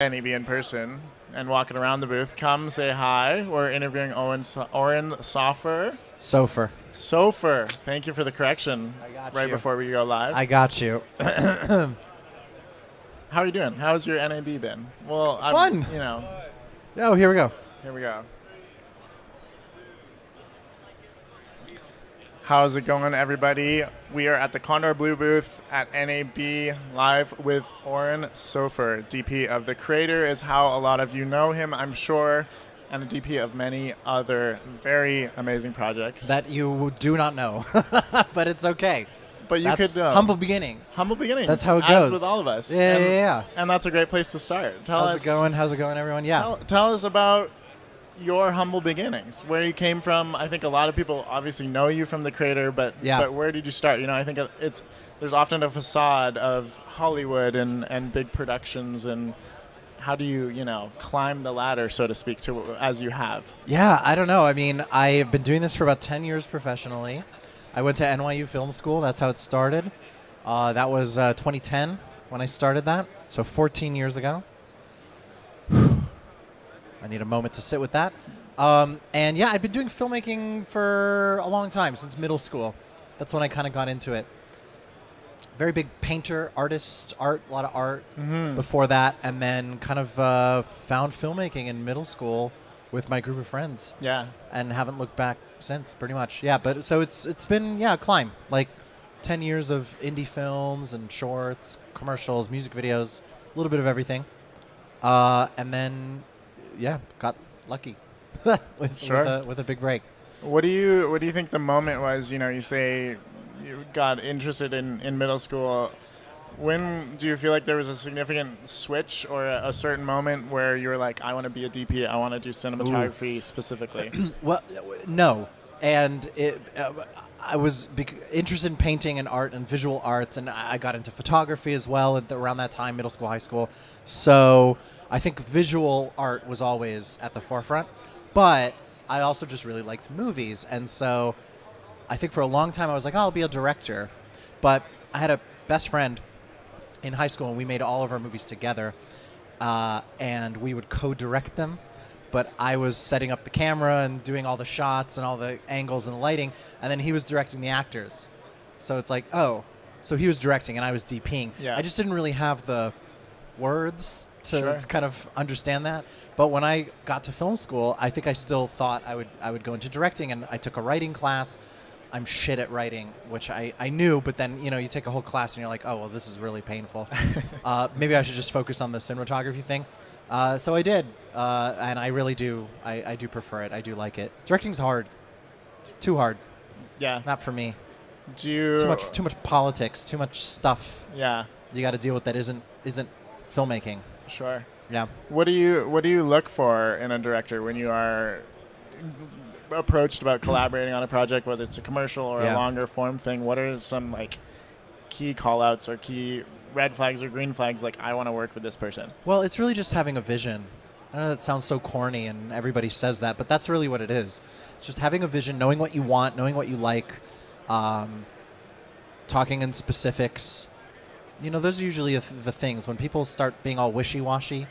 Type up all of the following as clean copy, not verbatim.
NAB in person and walking around the booth, come say hi. We're interviewing Oren Soffer. Soffer. Soffer. Thank you for the correction I got right you. before we go live. I got you. How are you doing? How's your NAB been? Well, Fun. You know. Oh, here we go. Here we go. How's it going, everybody? We are at the Kondor Blue booth at NAB live with Oren Soffer, DP of The Creator is how a lot of you know him, I'm sure, and a DP of many other very amazing projects. That you do not know, but it's okay. But you That's could humble beginnings. Humble beginnings. That's how it goes. As with all of us. Yeah. And that's a great place to start. How's it going? How's it going, everyone? Yeah. Tell us about your humble beginnings, where you came from. I think a lot of people obviously know you from The Creator, but where did you start? You know, I think there's often a facade of Hollywood and big productions, and how do you climb the ladder, so to speak, to as you have? Yeah, I don't know. I mean, I've been doing this for about 10 years professionally. I went to NYU Film School. That's how it started. That was 2010 when I started that, so 14 years ago. I need a moment to sit with that. And yeah, I've been doing filmmaking for a long time, since middle school. That's when I kind of got into it. Very big painter, artist, a lot of art before that, and then kind of found filmmaking in middle school with my group of friends. Yeah. And haven't looked back since, pretty much. Yeah, but so it's been, a climb. Like 10 years of indie films and shorts, commercials, music videos, a little bit of everything. And then got lucky with a big break. What do you think the moment was? You say you got interested in middle school. When do you feel like there was a significant switch or a certain moment where you were like, I want to be a DP, I want to do cinematography specifically? Well, no. And I was interested in painting and art and visual arts, and I got into photography as well around that time, middle school, high school. So I think visual art was always at the forefront, but I also just really liked movies. And so I think for a long time I was like, I'll be a director. But I had a best friend in high school, and we made all of our movies together, and we would co-direct them. But I was setting up the camera and doing all the shots and all the angles and lighting, and then he was directing the actors. So it's like, so he was directing and I was DPing. Yeah. I just didn't really have the words to kind of understand that. But when I got to film school, I think I still thought I would go into directing, and I took a writing class. I'm shit at writing, which I knew, but then you take a whole class and you're like, oh, well, this is really painful. Maybe I should just focus on the cinematography thing. So I did, and I really do. I do prefer it. I do like it. Directing's hard. Too hard. Yeah. Not for me. Too much politics, too much stuff. Yeah. You got to deal with that isn't filmmaking. Sure. Yeah. What do you look for in a director when you are approached about collaborating on a project, whether it's a commercial or a longer form thing? What are some key call-outs or key red flags or green flags, like I want to work with this person? Well, it's really just having a vision. I know that sounds so corny and everybody says that, but that's really what it is. It's just having a vision, knowing what you want, knowing what you like, talking in specifics. Those are usually the things. When people start being all wishy-washy,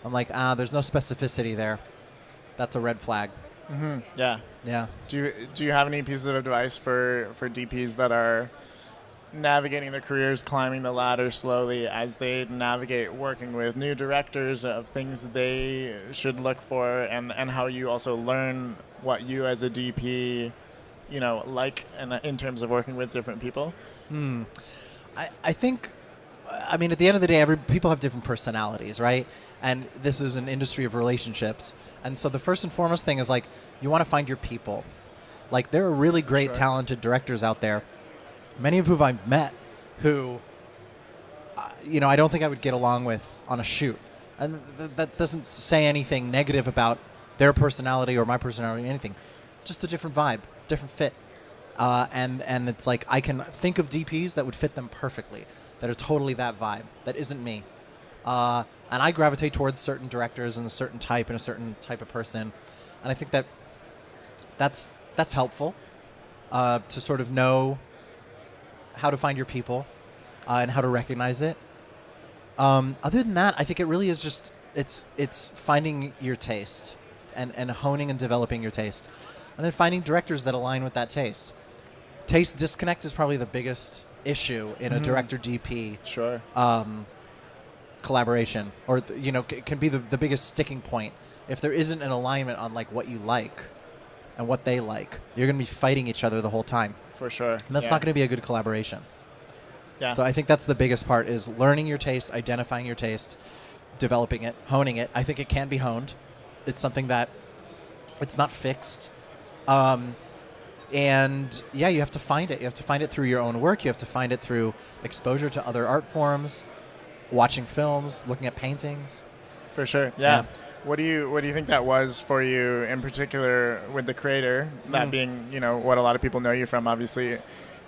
I'm like, there's no specificity there. That's a red flag. Mm-hmm. Yeah. Yeah. Do you have any pieces of advice for DPs that are navigating their careers, climbing the ladder slowly as they navigate working with new directors, of things they should look for, and how you also learn what you as a DP, like in terms of working with different people? I think, at the end of the day, people have different personalities, right? And this is an industry of relationships. And so the first and foremost thing is, you want to find your people. There are really great, talented directors out there, many of whom I've met, who, I don't think I would get along with on a shoot. And that doesn't say anything negative about their personality or my personality or anything. Just a different vibe, different fit. And it's like I can think of DPs that would fit them perfectly, that are totally that vibe, that isn't me. And I gravitate towards certain directors and a certain type of person. And I think that's helpful to sort of know how to find your people and how to recognize it. Other than that, I think it really is just it's finding your taste and honing and developing your taste, and then finding directors that align with that taste. Taste disconnect is probably the biggest issue in a director DP Sure. collaboration, or can be the biggest sticking point. If there isn't an alignment on like what you like and what they like, you're going to be fighting each other the whole time. For sure. And that's not going to be a good collaboration. Yeah. So I think that's the biggest part, is learning your taste, identifying your taste, developing it, honing it. I think it can be honed. It's something that it's not fixed. And yeah, you have to find it. You have to find it through your own work. You have to find it through exposure to other art forms, watching films, looking at paintings. For sure. Yeah. What do you think that was for you in particular with The Creator, that being, what a lot of people know you from, obviously,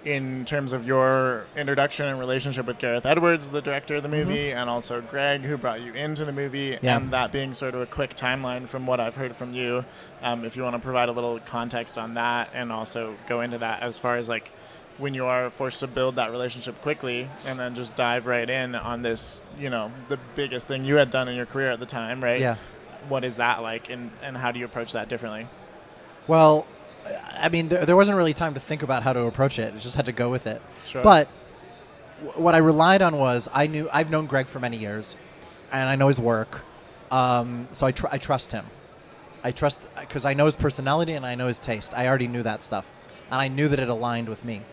in terms of your introduction and relationship with Gareth Edwards, the director of the movie, and also Greg, who brought you into the movie, and that being sort of a quick timeline from what I've heard from you. If you want to provide a little context on that, and also go into that as far as like when you are forced to build that relationship quickly and then just dive right in on this, the biggest thing you had done in your career at the time, right? Yeah. What is that like, and how do you approach that differently? Well, I mean, there wasn't really time to think about how to approach it. I just had to go with it. Sure. But what I relied on was I've known Greg for many years, and I know his work. So I trust him. I trust because I know his personality and I know his taste. I already knew that stuff, and I knew that it aligned with me.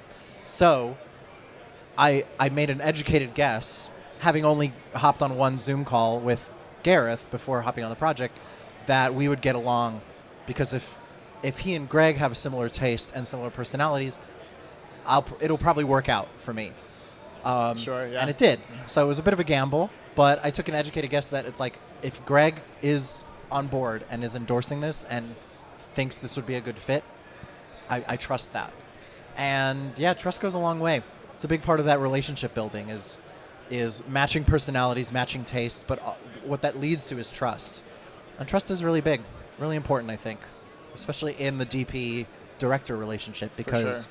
So I made an educated guess, having only hopped on one Zoom call with Gareth before hopping on the project, that we would get along, because if he and Greg have a similar taste and similar personalities, it'll probably work out for me. Sure, yeah. And it did. So it was a bit of a gamble, but I took an educated guess that it's like, if Greg is on board and is endorsing this and thinks this would be a good fit, I trust that. And yeah, trust goes a long way. It's a big part of that relationship building is matching personalities, matching taste, but what that leads to is trust. And trust is really big, really important, I think, especially in the DP-director relationship, because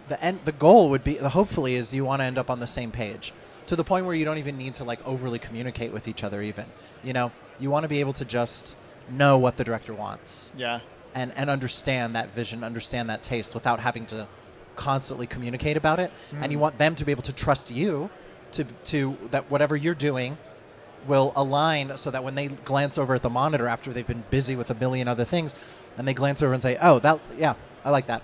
the goal would be, hopefully, is you want to end up on the same page, to the point where you don't even need to like overly communicate with each other even. You want to be able to just know what the director wants. Yeah. And understand that vision, understand that taste, without having to constantly communicate about it. And you want them to be able to trust you to that whatever you're doing will align, so that when they glance over at the monitor after they've been busy with a million other things, and they glance over and say, oh, I like that.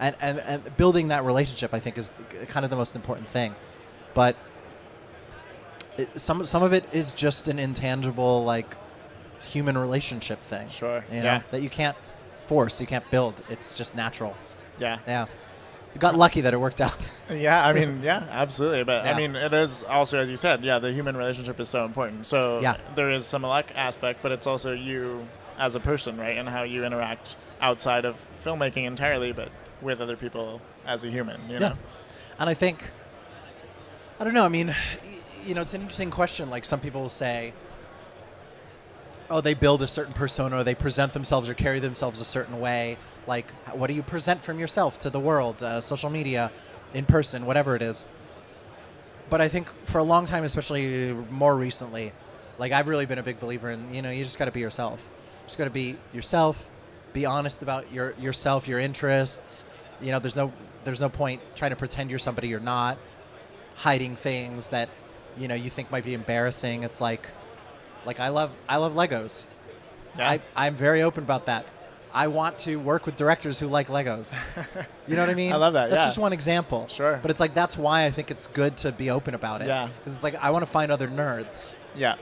And building that relationship, I think, is kind of the most important thing. But some of it is just an intangible, like, human relationship thing. Sure. That you can't force, you can't build. It's just natural. Yeah. Yeah. You got lucky that it worked out. Yeah, I mean, yeah, absolutely. But Yeah. I mean, it is also, as you said, the human relationship is so important. So there is some luck aspect, but it's also you as a person, right? And how you interact outside of filmmaking entirely, but with other people as a human, you know? And I think, I don't know, I mean, it's an interesting question. Like, some people will say, oh, they build a certain persona, or they present themselves or carry themselves a certain way. Like, what do you present from yourself to the world, social media, in person, whatever it is. But I think for a long time, especially more recently, like, I've really been a big believer in, you just got to be yourself. You just got to be yourself, be honest about yourself, your interests. There's no point trying to pretend you're somebody you're not, hiding things that, you think might be embarrassing. It's like I love Legos. Yeah. I'm very open about that. I want to work with directors who like Legos. You know what I mean? I love that. That's just one example. Sure. But it's like, that's why I think it's good to be open about it. Yeah. Because it's like, I want to find other nerds. Yeah.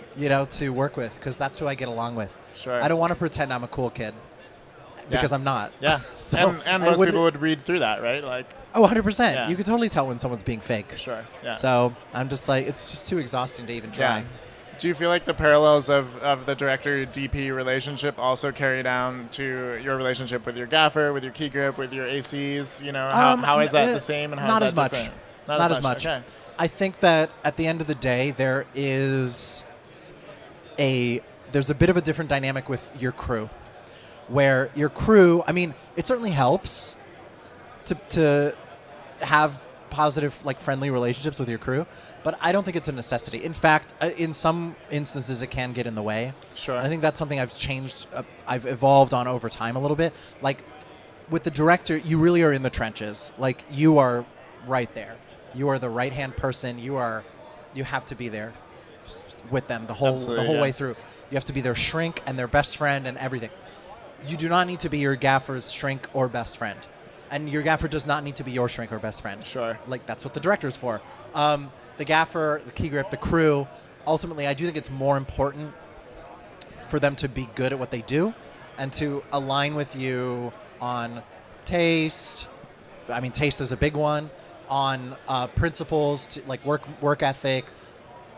To work with, because that's who I get along with. Sure. I don't want to pretend I'm a cool kid, because I'm not. Yeah. So and most people would read through that, right? Like. Oh, 100%. Yeah. You can totally tell when someone's being fake. Sure. Yeah. So I'm just like, it's just too exhausting to even try. Yeah. Do you feel like the parallels of the director-DP relationship also carry down to your relationship with your gaffer, with your key grip, with your ACs? How is that the same, and how not is as that much. different? Not as much. Okay. I think that at the end of the day, there's a bit of a different dynamic with your crew, where your crew, I mean, it certainly helps to have positive, like friendly relationships with your crew, but I don't think it's a necessity. In fact, in some instances, it can get in the way. Sure. And I think that's something I've changed. I've evolved on over time a little bit. Like with the director, you really are in the trenches. Like you are right there. You are the right-hand person. You have to be there with them the whole way through. You have to be their shrink and their best friend and everything. You do not need to be your gaffer's shrink or best friend. And your gaffer does not need to be your shrink or best friend. Sure. Like, that's what the director's for. The gaffer, the key grip, the crew, ultimately, I do think it's more important for them to be good at what they do and to align with you on taste. I mean, taste is a big one. On principles, like work ethic,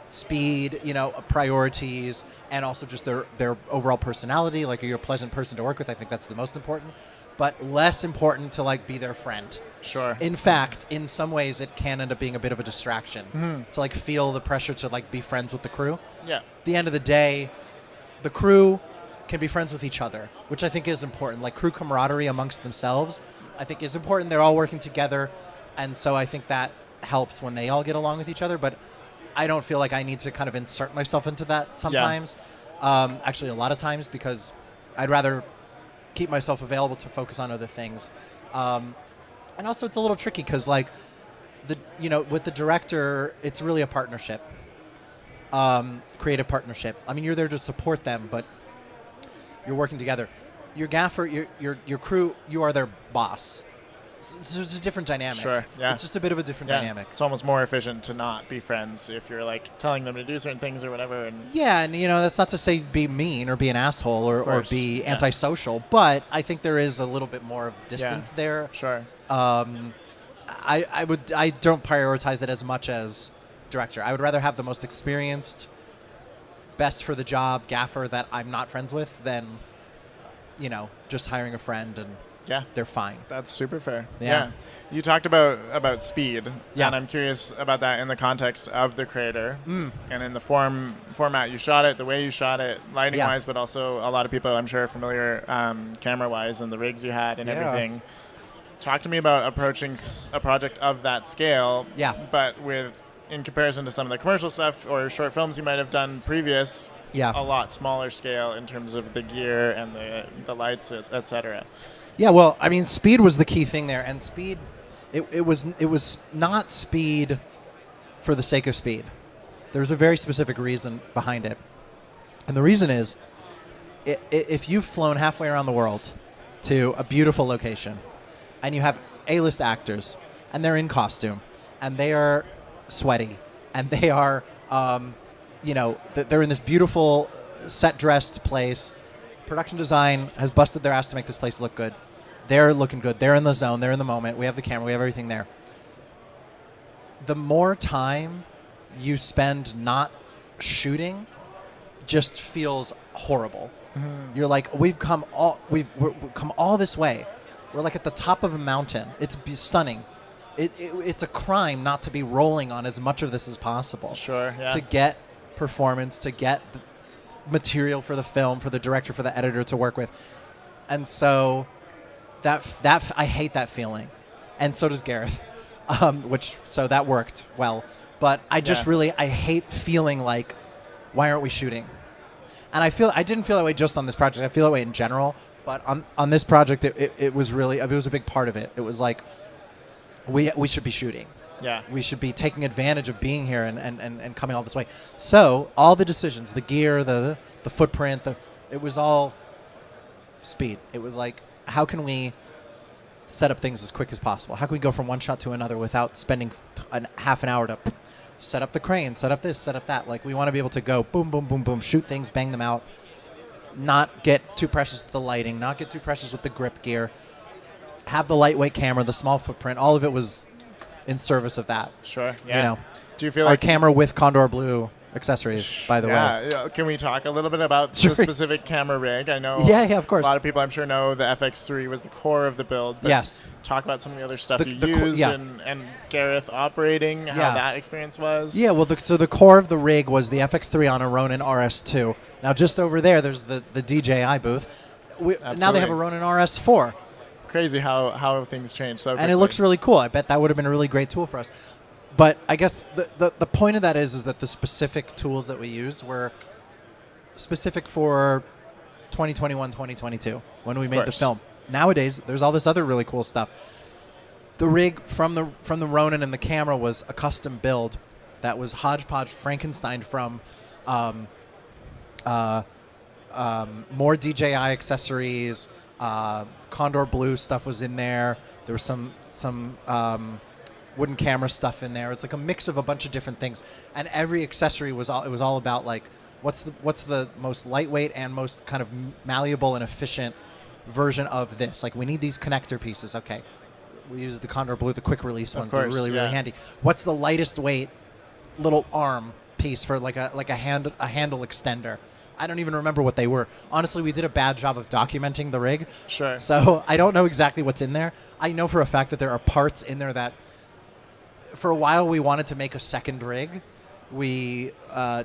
speed, priorities, and also just their overall personality. Like, are you a pleasant person to work with? I think that's the most important. But less important to, like, be their friend. Sure. In fact, in some ways, it can end up being a bit of a distraction to, like, feel the pressure to, like, be friends with the crew. Yeah. At the end of the day, the crew can be friends with each other, which I think is important. Like, crew camaraderie amongst themselves, I think is important. They're all working together, and so I think that helps when they all get along with each other. But I don't feel like I need to kind of insert myself into that sometimes. Yeah. Actually, a lot of times, because I'd rather keep myself available to focus on other things. And also, it's a little tricky because, like, with the director, it's really a partnership, creative partnership. I mean, you're there to support them, but you're working together. Your gaffer, your crew, you are their boss. So it's a different dynamic. Sure, yeah. It's just a bit of a different dynamic. It's almost more efficient to not be friends if you're, like, telling them to do certain things or whatever. And that's not to say be mean or be an asshole or be antisocial, but I think there is a little bit more of distance there. Sure. I don't prioritize it as much as director. I would rather have the most experienced, best for the job gaffer that I'm not friends with than, just hiring a friend and they're fine. That's super fair. Yeah. You talked about speed, yeah. And I'm curious about that in the context of the creator and in the format you shot it, the way you shot it, lighting-wise, but also a lot of people, I'm sure, are familiar camera-wise and the rigs you had and everything. Talk to me about approaching a project of that scale, but in comparison to some of the commercial stuff or short films you might have done previous, a lot smaller scale in terms of the gear and the lights, et cetera. Yeah, well, I mean, speed was the key thing there, and speed, it was not speed for the sake of speed. There's a very specific reason behind it, and the reason is, if you've flown halfway around the world to a beautiful location, and you have A-list actors, and they're in costume, and they are sweaty, and they are, they're in this beautiful set-dressed place. Production design has busted their ass to make this place look good. They're looking good. They're in the zone. They're in the moment. We have the camera. We have everything there. The more time you spend not shooting just feels horrible. You're like, we've come all this way. We're like at the top of a mountain. It's stunning. It's a crime not to be rolling on as much of this as possible. Sure, yeah. To get performance, to get the material for the film, for the director, for the editor to work with. And so I hate that feeling. And so does Gareth. So that worked well. But I just I hate feeling like, why aren't we shooting? And I didn't feel that way just on this project. I feel that way in general. But on this project, it was a big part of it. It was like, we should be shooting. Yeah. We should be taking advantage of being here and coming all this way. So all the decisions, the gear, the footprint, it was all speed. It was like, how can we set up things as quick as possible? How can we go from one shot to another without spending half an hour to set up the crane, set up this, set up that? Like, we want to be able to go boom, boom, boom, boom, shoot things, bang them out, not get too precious with the lighting, not get too precious with the grip gear, have the lightweight camera, the small footprint. All of it was in service of that. Sure, yeah. Do you feel our like camera with Kondor Blue accessories, by the way? Yeah. Can we talk a little bit about the specific camera rig? I know of course. A lot of people, I'm sure, know the FX3 was the core of the build. But yes. Talk about some of the other stuff you used and Gareth operating, how that experience was. Yeah, well, so the core of the rig was the FX3 on a Ronin RS2. Now, just over there's the DJI booth. Now they have a Ronin RS4. crazy how things change so quickly. And it looks really cool. I bet that would have been a really great tool for us. But I guess the point of that is that the specific tools that we used were specific for 2021, 2022 when we made the film. Nowadays, there's all this other really cool stuff. The rig from the Ronin and the camera was a custom build that was hodgepodge Frankenstein from more DJI accessories. Kondor Blue stuff was in there. There was some wooden camera stuff in there. It's like a mix of a bunch of different things, and every accessory was all about like what's the most lightweight and most kind of malleable and efficient version of this. Like we need these connector pieces. Okay, we use the Kondor Blue, the quick release ones. They're really handy. What's the lightest weight little arm piece for like a handle extender? I don't even remember what they were. Honestly, we did a bad job of documenting the rig. Sure. So I don't know exactly what's in there. I know for a fact that there are parts in there that, for a while, we wanted to make a second rig. We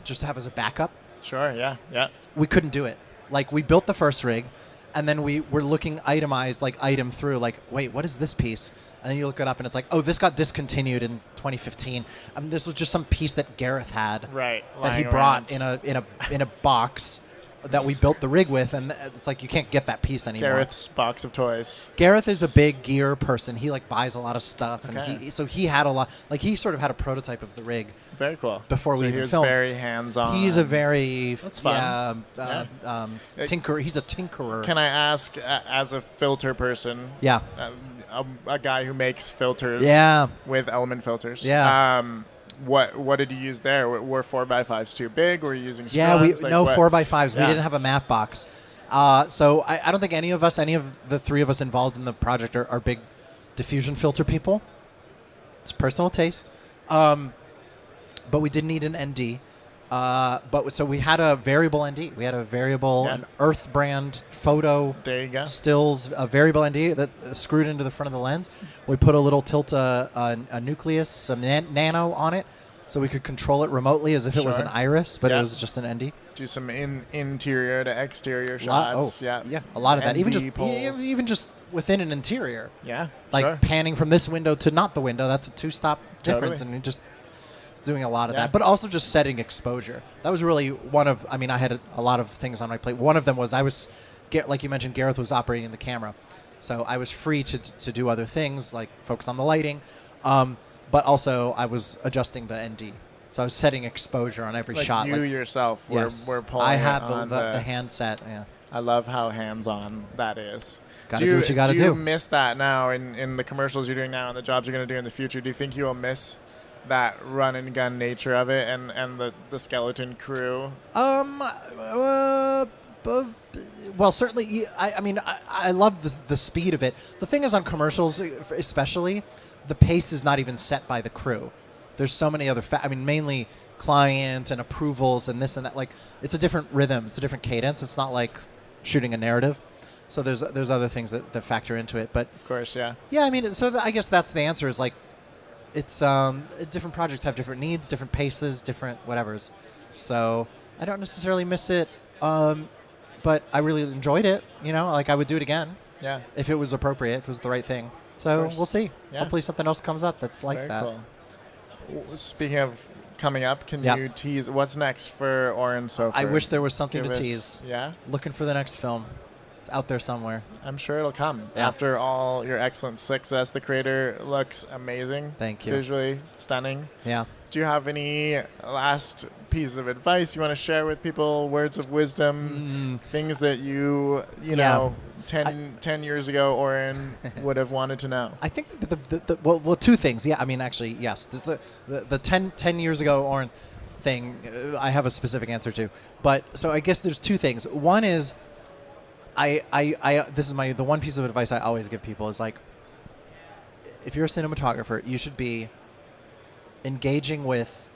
just have as a backup. Sure. Yeah. Yeah. We couldn't do it. Like we built the first rig, and then we were looking itemized, like item through, like wait, what is this piece? And then you look it up, and it's like, oh, this got discontinued in 2015. This was just some piece that Gareth had, right, that he brought in a box that we built the rig with, and it's like you can't get that piece anymore. Gareth's box of toys. Gareth is a big gear person. He like buys a lot of stuff, Okay. and he had a lot. Like he sort of had a prototype of the rig. Very cool. Before we he even was filmed. very hands-on. He's a very That's fun. tinkerer. He's a tinkerer. Can I ask, as a filter person? Yeah. A guy who makes filters. Yeah. With element filters. Yeah. What did you use there? Were 4x5s too big? Were you using screens? Yeah, like 4x5s. Yeah. We didn't have a map box. So I don't think any of the three of us involved in the project are big diffusion filter people. It's personal taste. But we did need an ND. So we had a variable ND. We had a variable, an Earth brand photo. There you go. Stills, a variable ND that screwed into the front of the lens. We put a little tilt, a nucleus, some nano on it, so we could control it remotely as if it was an iris, but it was just an ND. Do some interior to exterior shots. Yeah, a lot of that. ND Even just within an interior. Yeah, like panning from this window to not the window. That's a two-stop difference, and we just doing a lot of that, but also just setting exposure. That was really one of, I had a lot of things on my plate. One of them was like you mentioned, Gareth was operating the camera. So I was free to do other things, like focus on the lighting, but also I was adjusting the ND. So I was setting exposure on every shot. You yourself were pulling I had on the handset, yeah. I love how hands-on that is. Gotta do what you gotta do. Do you miss that now in the commercials you're doing now and the jobs you're going to do in the future? Do you think you'll miss that run and gun nature of it and the skeleton crew? Well, certainly. I love the speed of it. The thing is, on commercials, especially, the pace is not even set by the crew. There's so many other. Mainly client and approvals and this and that. Like, it's a different rhythm. It's a different cadence. It's not like shooting a narrative. So there's other things that factor into it. But of course, yeah. Yeah, I guess that's the answer. Is like, it's different projects have different needs, different paces, different whatevers. So I don't necessarily miss it, but I really enjoyed it. Like I would do it again. Yeah. If it was appropriate, if it was the right thing. So we'll see. Yeah. Hopefully something else comes up that's like Very that. Cool. Speaking of coming up, can you tease what's next for Oren Soffer? I wish there was something to tease. Yeah. Looking for the next film. It's out there somewhere. I'm sure it'll come. Yeah. After all your excellent success, the creator looks amazing. Thank you. Visually stunning. Yeah. Do you have any last pieces of advice you want to share with people? Words of wisdom, things that you know, 10 years ago, Oren would have wanted to know. I think well, two things. Yeah, actually, yes. The 10 years ago, Oren thing, I have a specific answer to. But so I guess there's two things. One is, this is the one piece of advice I always give people is like, if you're a cinematographer, you should be engaging with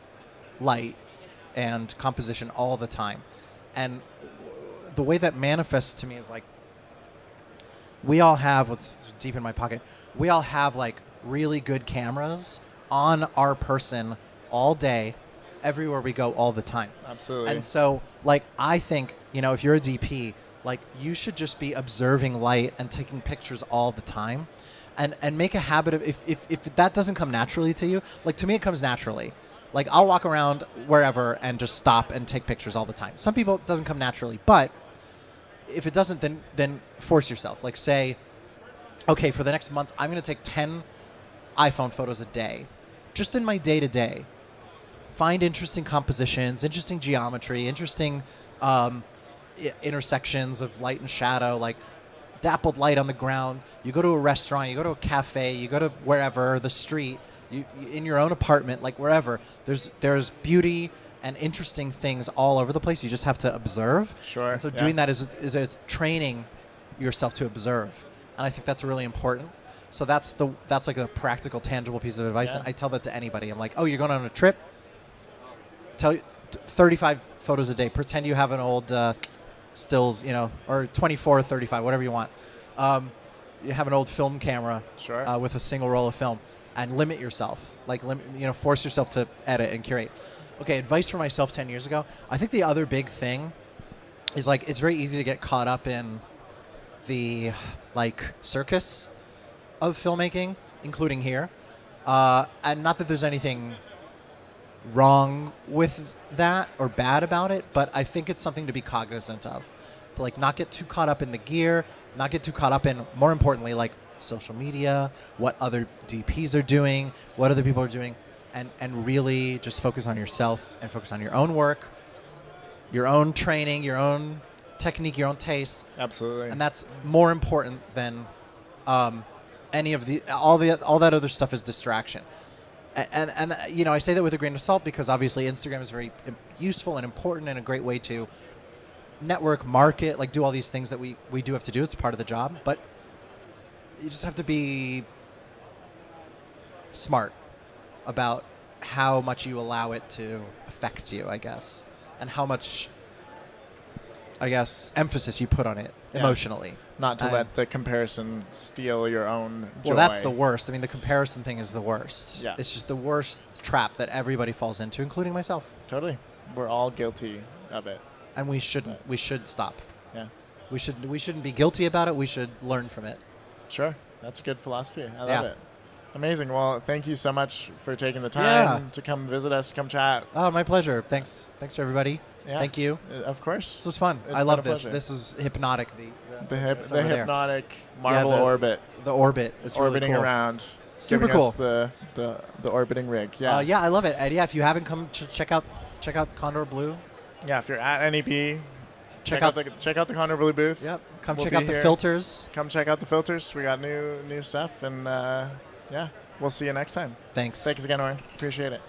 light and composition all the time. And the way that manifests to me is like, we all have, what's deep in my pocket, we all have like really good cameras on our person all day, everywhere we go all the time. Absolutely. And so like, I think, if you're a DP, Like, you should just be observing light and taking pictures all the time, and make a habit of, if that doesn't come naturally to you, like, to me it comes naturally. Like, I'll walk around wherever and just stop and take pictures all the time. Some people it doesn't come naturally, but if it doesn't, then force yourself. Like, say, okay, for the next month, I'm going to take 10 iPhone photos a day, just in my day-to-day. Find interesting compositions, interesting geometry, interesting intersections of light and shadow, like dappled light on the ground. You go to a restaurant, you go to a cafe, you go to wherever, the street, you in your own apartment, like wherever. There's beauty and interesting things all over the place. You just have to observe. Sure. And so doing that is a training yourself to observe, and I think that's really important. So that's like a practical, tangible piece of advice, and I tell that to anybody. I'm like, oh, you're going on a trip? Tell 35 photos a day. Pretend you have an old stills, or 24 or 35, whatever you want. You have an old film camera, sure, with a single roll of film, and limit yourself. Like, force yourself to edit and curate. Okay, advice for myself 10 years ago. I think the other big thing is, like, it's very easy to get caught up in the, like, circus of filmmaking, including here. And not that there's anything wrong with that or bad about it, but I think it's something to be cognizant of. To, like, not get too caught up in the gear, not get too caught up in, more importantly, like, social media, what other DPs are doing, what other people are doing, and really just focus on yourself and focus on your own work, your own training, your own technique, your own taste. Absolutely. And that's more important than any of all that other stuff is distraction. And I say that with a grain of salt, because obviously Instagram is very useful and important and a great way to network, market, like, do all these things that we do have to do. It's part of the job, but you just have to be smart about how much you allow it to affect you, I guess, and how much, I guess, emphasis you put on it emotionally. Not to let the comparison steal your own joy. Well, that's the worst. I mean, the comparison thing is the worst. Yeah. It's just the worst trap that everybody falls into, including myself. Totally. We're all guilty of it. And we shouldn't. We should stop. Yeah. We shouldn't be guilty about it. We should learn from it. Sure. That's a good philosophy. I love it. Amazing. Well, thank you so much for taking the time to come visit us, come chat. Oh, my pleasure. Thanks to everybody. Yeah. Thank you. Of course. This was fun. I love this. This is hypnotic. The hypnotic marble orbit. The orbit. It's orbiting really cool. Around. Super cool. Us the orbiting rig. Yeah. I love it. And if you haven't come to check out Kondor Blue. Yeah, if you're at NAB, check out the Kondor Blue booth. Yep. Come check out the filters. Come check out the filters. We got new stuff, and we'll see you next time. Thanks. Thanks again, Oren. Appreciate it.